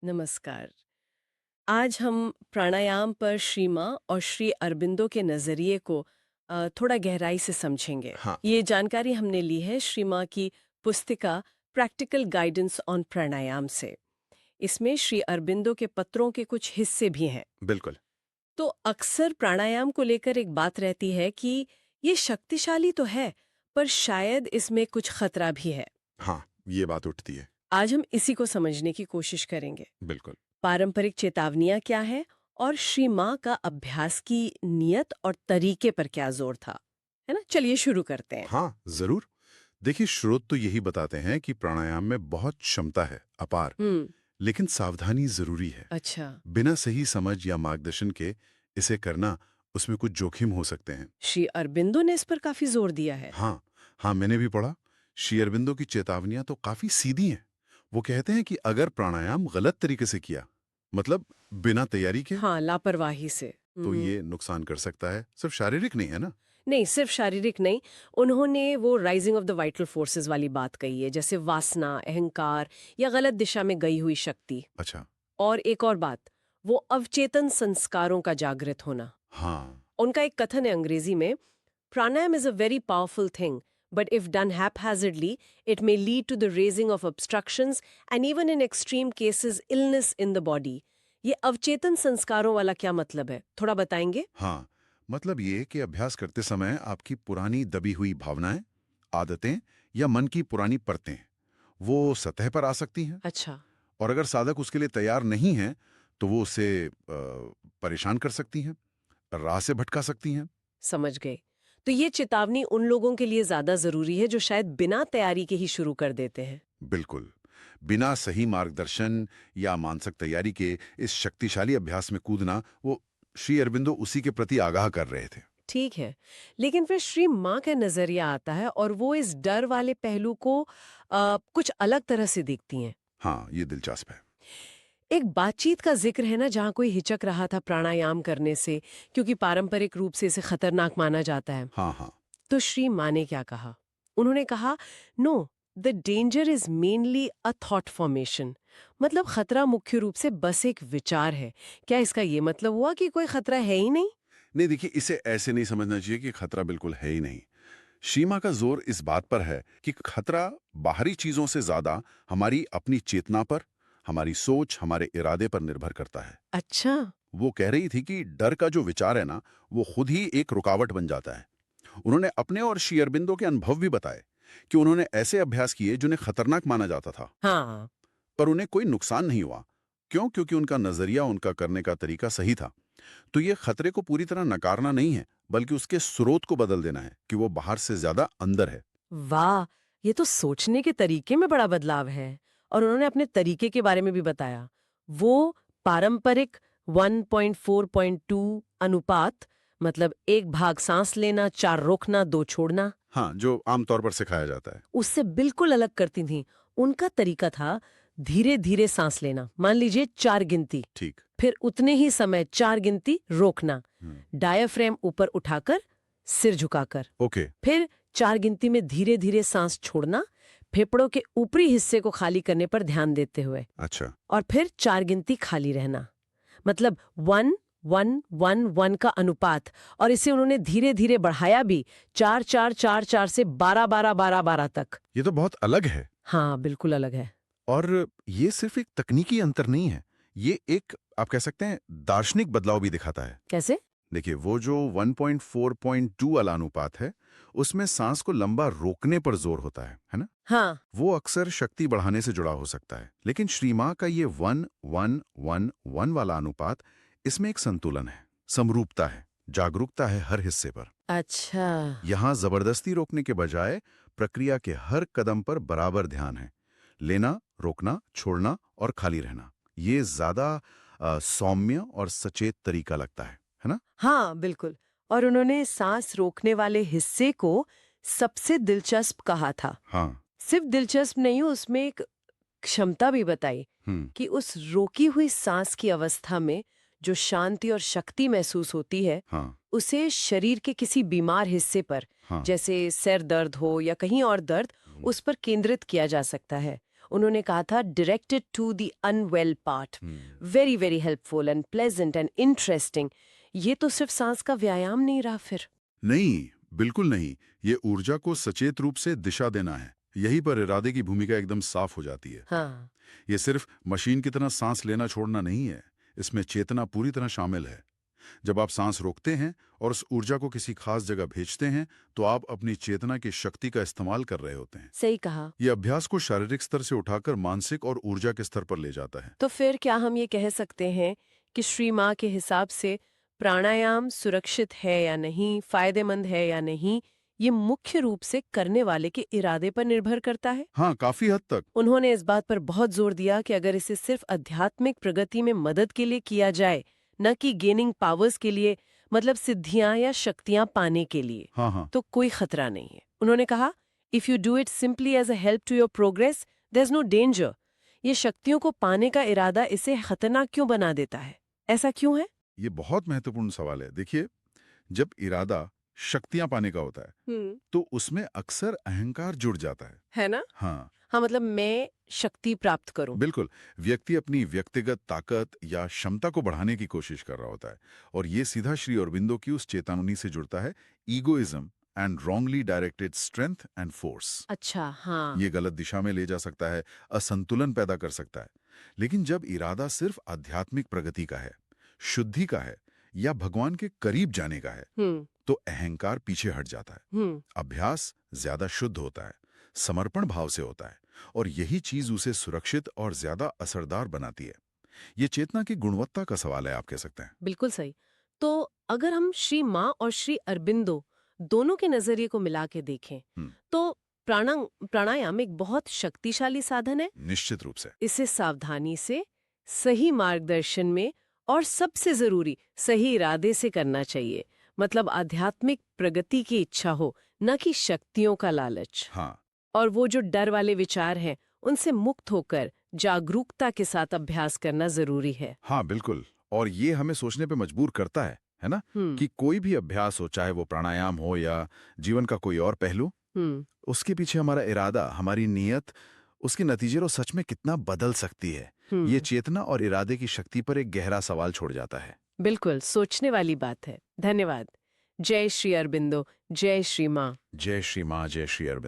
नमस्कार। आज हम प्राणायाम पर श्री माँ और श्री अरबिंदो के नज़रिए को थोड़ा गहराई से समझेंगे। हाँ, ये जानकारी हमने ली है श्री माँ की पुस्तिका प्रैक्टिकल गाइडेंस ऑन प्राणायाम से। इसमें श्री अरबिंदो के पत्रों के कुछ हिस्से भी हैं। बिल्कुल। तो अक्सर प्राणायाम को लेकर एक बात रहती है कि ये शक्तिशाली तो है, पर शायद इसमें कुछ खतरा भी है। हाँ, ये बात उठती है। आज हम इसी को समझने की कोशिश करेंगे। बिल्कुल। पारंपरिक चेतावनियां क्या है और श्री माँ का अभ्यास की नियत और तरीके पर क्या जोर था, है ना? चलिए शुरू करते हैं। हाँ, ज़रूर। देखिए, स्रोत तो यही बताते हैं कि प्राणायाम में बहुत क्षमता है, अपार, हम्म। लेकिन सावधानी ज़रूरी है। अच्छा। बिना सही समझ या मार्गदर्शन के इसे करना, उसमें कुछ जोखिम हो सकते हैं। श्री अरबिंदो ने इस पर काफी जोर दिया है। हाँ, हाँ, मैंने भी पढ़ा। श्री अरबिंदो की चेतावनियाँ तो काफ़ी सीधी हैं। वो कहते हैं कि अगर प्राणायाम गलत तरीके से किया, मतलब बिना तैयारी के, हाँ, लापरवाही से। तो ये नुकसान कर सकता है। सिर्फ शारीरिक नहीं, है ना? नहीं, सिर्फ शारीरिक नहीं। उन्होंने वो rising of the vital forces वाली बात कही है, जैसे वासना, अहंकार या गलत दिशा में गई हुई शक्ति। अच्छा। और एक और बात, वो अवचेतन संस्कारों का जागृत होना। हाँ, उनका एक कथन है अंग्रेजी में, Pranayam is a very powerful thing, but if done haphazardly, it may lead to the raising of obstructions and even in extreme cases illness in the body. ये अवचेतन संस्कारों वाला क्या मतलब है? थोड़ा बताएंगे? हाँ, मतलब ये कि अभ्यास करते समय आपकी पुरानी दबी हुई भावनाएं, आदतें या मन की पुरानी परतें, वो सतह पर आ सकती हैं। अच्छा। और अगर साधक उसके लिए तैयार नहीं है, तो वो उसे परेशान कर सकती हैं, राह से भटका सकती हैं। समझ गए। तो ये चेतावनी उन लोगों के लिए ज्यादा जरूरी है जो शायद बिना तैयारी के ही शुरू कर देते हैं। बिल्कुल। बिना सही मार्गदर्शन या मानसिक तैयारी के इस शक्तिशाली अभ्यास में कूदना, वो श्री अरबिंदो उसी के प्रति आगाह कर रहे थे। ठीक है। लेकिन फिर श्री माँ का नजरिया आता है और वो इस डर वाले पहलू को कुछ अलग तरह से देखती हैं। हाँ, ये दिलचस्प है। एक बातचीत का जिक्र है ना, जहाँ कोई हिचक रहा था प्राणायाम करने से, क्योंकि पारंपरिक रूप से इसे खतरनाक माना जाता है। हाँ, हाँ। तो श्री माँ ने क्या कहा? उन्होंने कहा, no, the danger is mainly a thought formation. मतलब खतरा मुख्य रूप से बस एक विचार है। क्या इसका ये मतलब हुआ कि कोई खतरा है ही नहीं? नहीं, देखिए, इसे ऐसे नहीं समझना चाहिए कि खतरा बिल्कुल है ही नहीं। शीमा का जोर इस बात पर है कि खतरा बाहरी चीजों से ज्यादा हमारी अपनी चेतना पर, हमारी सोच, हमारे इरादे पर निर्भर करता है। अच्छा। वो कह रही थी कि डर का जो विचार है ना, वो खुद ही एक रुकावट बन जाता है। उन्होंने अपने और श्री अरबिंदो के अनुभव भी बताए कि उन्होंने ऐसे अभ्यास किए जिन्हें खतरनाक माना जाता था, हाँ। पर उन्हें कोई नुकसान नहीं हुआ। क्यों? क्योंकि उनका नजरिया, उनका करने का तरीका सही था। तो ये खतरे को पूरी तरह नकारना नहीं है, बल्कि उसके स्रोत को बदल देना है कि वो बाहर से ज्यादा अंदर है। वाह! ये तो सोचने के तरीके में बड़ा बदलाव है। और उन्होंने अपने तरीके के बारे में भी बताया। वो पारंपरिक 1.4.2 अनुपात, मतलब एक भाग सांस लेना, 4 रोकना, 2 छोड़ना, हाँ, जो आमतौर पर सिखाया जाता है। उससे बिल्कुल अलग करती थीं। उनका तरीका था धीरे-धीरे सांस लेना। मान लीजिए 4 गिनती, ठीक। फिर उतने ही समय 4 गिनती रोकना, डायाफ्रेम ऊपर उठाकर, सिर झुकाकर। ओके। फिर 4 गिनती में धीरे धीरे सांस छोड़ना, फेफड़ों के ऊपरी हिस्से को खाली करने पर ध्यान देते हुए। अच्छा। और फिर 4 गिनती खाली रहना, मतलब 1 1 1 1 का अनुपात। और इसे उन्होंने धीरे धीरे बढ़ाया भी, 4 4 4 4 से 12 12 12 12 तक। ये तो बहुत अलग है। हाँ, बिल्कुल अलग है। और ये सिर्फ एक तकनीकी अंतर नहीं है, ये एक, आप कह सकते हैं, दार्शनिक बदलाव भी दिखाता है। कैसे? देखिए, वो जो 1.4.2 वाला अनुपात है, उसमें सांस को लंबा रोकने पर जोर होता है ना? हाँ। वो अक्सर शक्ति बढ़ाने से जुड़ा हो सकता है, लेकिन श्री माँ का ये 1-1-1-1 वाला अनुपात, इसमें एक संतुलन है, समरूपता है, जागरूकता है हर हिस्से पर। अच्छा। यहाँ जबरदस्ती रोकने के बजाय प्रक्रिया के हर कदम पर बराबर ध्यान है। लेना, रोकना, छोड़ना और खाली रहना। ये ज्यादा सौम्य और सचेत तरीका लगता है ना? हाँ, बिल्कुल। और उन्होंने सांस रोकने वाले हिस्से को सबसे दिलचस्प कहा था। हाँ। सिर्फ दिलचस्प नहीं, उसमें एक क्षमता भी बताई हम्म। कि उस रोकी हुई सांस की अवस्था में जो शांति और शक्ति महसूस होती है, हाँ। उसे शरीर के किसी बीमार हिस्से पर, हाँ। जैसे सिर दर्द हो या कहीं और दर्द, उस पर केंद्रित किया जा सकता है। उन्होंने कहा था directed to the unwell part. Very very helpful and pleasant and interesting. ये तो सिर्फ सांस का व्यायाम नहीं रहा फिर। नहीं, बिल्कुल नहीं। ये ऊर्जा को सचेत रूप से दिशा देना है। यहीं पर इरादे की भूमिका एकदम साफ हो जाती है। हाँ, ये सिर्फ मशीन की तरह सांस लेना छोड़ना नहीं है, इसमें चेतना पूरी तरह शामिल है। जब आप सांस रोकते हैं और उस ऊर्जा को किसी खास जगह भेजते हैं, तो आप अपनी चेतना की शक्ति का इस्तेमाल कर रहे होते हैं। सही कहा। ये अभ्यास को शारीरिक स्तर से उठाकर मानसिक और ऊर्जा के स्तर पर ले जाता है। तो फिर क्या हम ये कह सकते हैं कि श्री माँ के हिसाब से प्राणायाम सुरक्षित है या नहीं, फायदेमंद है या नहीं, ये मुख्य रूप से करने वाले के इरादे पर निर्भर करता है? हाँ, काफी हद तक। उन्होंने इस बात पर बहुत जोर दिया कि अगर इसे सिर्फ आध्यात्मिक प्रगति में मदद के लिए किया जाए, न कि गेनिंग पावर्स के लिए, मतलब सिद्धियां या शक्तियां पाने के लिए, हाँ हाँ, तो कोई खतरा नहीं है। उन्होंने कहा, if you do it simply as a help to your progress, there is no danger. ये शक्तियों को पाने का इरादा इसे खतरनाक क्यों बना देता है? ऐसा क्यों है? ये बहुत महत्वपूर्ण सवाल है। देखिए, जब इरादा शक्तियां पाने का होता है, तो उसमें अक्सर अहंकार जुड़ जाता है। है ना? हाँ, हाँ, मतलब मैं शक्ति प्राप्त करूं। बिल्कुल। व्यक्ति अपनी व्यक्तिगत ताकत या क्षमता को बढ़ाने की कोशिश कर रहा होता है, और ये सीधा श्री अरबिंदो की उस चेतावनी से जुड़ता है, egoism and wrongly directed strength and force. अच्छा, हाँ। ये गलत दिशा में ले जा सकता है, असंतुलन पैदा कर सकता है। लेकिन जब इरादा सिर्फ आध्यात्मिक प्रगति का है, शुद्धि का है, या भगवान के करीब जाने का है, हम्म तो अहंकार पीछे हट जाता है। हम्म अभ्यास ज्यादा शुद्ध होता है, समर्पण भाव से होता है, और यही चीज उसे सुरक्षित और ज्यादा असरदार बनाती है। ये चेतना की गुणवत्ता का सवाल है, आप कह सकते हैं। बिल्कुल सही। तो अगर हम श्री माँ और श्री अरबिंदो दोनों के नजरिए को मिला के देखें, हम्म। तो प्राणायाम एक बहुत शक्तिशाली साधन है। निश्चित रूप से। इसे सावधानी से, सही मार्गदर्शन में और सबसे जरूरी सही इरादे से करना चाहिए। मतलब आध्यात्मिक प्रगति की इच्छा हो, न कि शक्तियों का लालच। हाँ, और वो जो डर वाले विचार हैं, उनसे मुक्त होकर जागरूकता के साथ अभ्यास करना जरूरी है। हाँ, बिल्कुल। और ये हमें सोचने पे मजबूर करता है ना, कि कोई भी अभ्यास हो, चाहे वो प्राणायाम हो या जीवन का कोई और पहलू, उसके पीछे हमारा इरादा, हमारी नीयत, उसके नतीजे और सच में कितना बदल सकती है। ये चेतना और इरादे की शक्ति पर एक गहरा सवाल छोड़ जाता है। बिल्कुल सोचने वाली बात है। धन्यवाद। जय श्री अरबिंदो, जय श्री माँ। जय श्री माँ, जय श्री अरविंद।